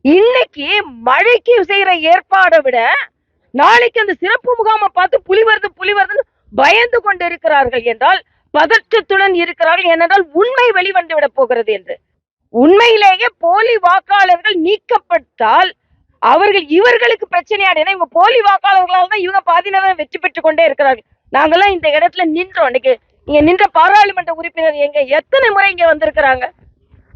இன்னைக்கு மழைக்கு செய்யற ஏற்பாடை விட நாளைக்கு அந்த சிறப்பு முகாமை பார்த்து புலி வருதுன்னு பயந்து கொண்டு இருக்கிறார்கள் என்றால், பதற்றத்துடன் இருக்கிறார்கள் ஏனென்றால் உண்மை வெளிவந்து விட போகிறது என்று. உண்மையிலேயே போலி வாக்காளர்கள் நீக்கப்பட்டால் அவர்கள் இவர்களுக்கு பிரச்சனையான, இவங்க போலி வாக்காளர்களால் தான் இவங்க பாதி நேரம் வெற்றி பெற்றுக் கொண்டே இருக்கிறார்கள். நாங்கெல்லாம் இந்த இடத்துல நின்றோம். இன்னைக்கு இங்க நின்ற பாராளுமன்ற உறுப்பினர் எங்க எத்தனை முறை இங்க வந்திருக்கிறாங்க.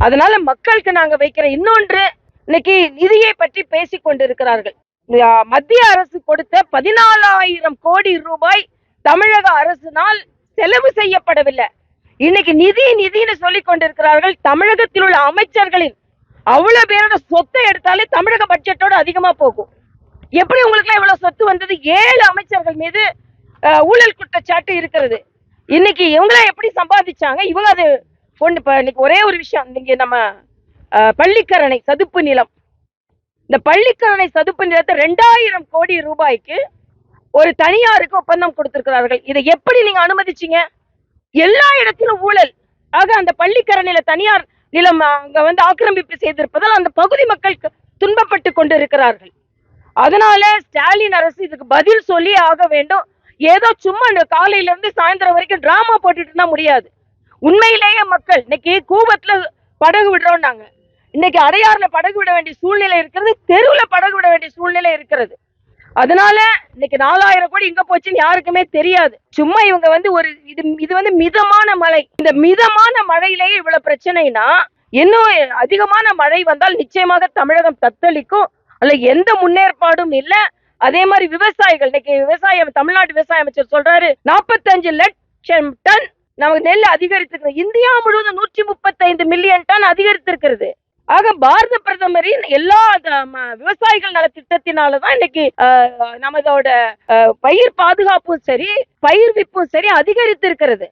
அதனால மக்களுக்கு நாங்க வைக்கிற இன்னொன்று, இன்னைக்கு நிதியை பற்றி பேசிக் கொண்டிருக்கிறார்கள். மத்திய அரசு கொடுத்த 14,000 கோடி ரூபாய் தமிழக அரசினால் செலவு செய்யப்படவில்லை. இன்னைக்கு நிதின்னு சொல்லிக் கொண்டிருக்கிறார்கள். தமிழகத்தில் உள்ள அமைச்சர்களின் அவ்வளவு பேரோட சொத்தை எடுத்தாலே தமிழக பட்ஜெட்டோட அதிகமா போகும். எப்படி உங்களுக்கு எல்லாம் இவ்வளவு சொத்து வந்தது? 7 அமைச்சர்கள் மீது ஊழல் குற்றச்சாட்டு இருக்கிறது. இன்னைக்கு இவங்கள எப்படி சம்பாதிச்சாங்க? இவங்க அது கொண்டு இன்னைக்கு ஒரே ஒரு விஷயம், நீங்க நம்ம பள்ளிக்கரணை சதுப்பு நிலம், இந்த பள்ளிக்கரணை சதுப்பு நிலத்தை 2,000 கோடி ரூபாய்க்கு ஒரு தனியாருக்கு ஒப்பந்தம் கொடுத்திருக்கிறார்கள். இதை எப்படி நீங்க அனுமதிச்சீங்க? எல்லா இடத்திலும் ஊழல். ஆக அந்த பள்ளிக்கரணையில தனியார் நிலம் அங்க ஆக்கிரமிப்பு செய்திருப்பதால் அந்த பகுதி மக்கள் துன்பப்பட்டு கொண்டு இருக்கிறார்கள். அதனால ஸ்டாலின் அரசு இதுக்கு பதில் சொல்லி ஆக வேண்டும். ஏதோ சும்மா காலையில இருந்து சாயந்தரம் வரைக்கும் டிராமா போட்டுட்டு இருந்தா முடியாது. உண்மையிலேயே மக்கள் இன்னைக்கு கூவத்துல படகு விடுறோம்னாங்க, இன்னைக்கு அடையாறுல படகு விட வேண்டிய சூழ்நிலை இருக்கிறது, தெருவுல படகு விட வேண்டிய சூழ்நிலை இருக்கிறது. அதனால இன்னைக்கு 4,000 கோடி இங்க போச்சுன்னு யாருக்குமே தெரியாது. சும்மா இவங்க ஒரு இது மிதமான மழை. இந்த மிதமான மழையிலேயே இவ்வளவு பிரச்சனைனா, இன்னும் அதிகமான மழை வந்தால் நிச்சயமாக தமிழகம் தத்தளிக்கும். அல்ல எந்த முன்னேற்பாடும் இல்ல. அதே மாதிரி விவசாயிகள், இன்னைக்கு தமிழ்நாடு விவசாய அமைச்சர் சொல்றாரு 45 லட்சம் டன் நமக்கு நெல் அதிகரித்திருக்கிறது. இந்தியா முழுவதும் 135 மில்லியன் டன் அதிகரித்திருக்கிறது. ஆக பாரத பிரதமரின் எல்லா விவசாயிகள் நல திட்டத்தினாலதான் இன்னைக்கு நமதோட பயிர் பாதுகாப்பும் சரி, பயிர் விப்பும் சரி அதிகரித்திருக்கிறது.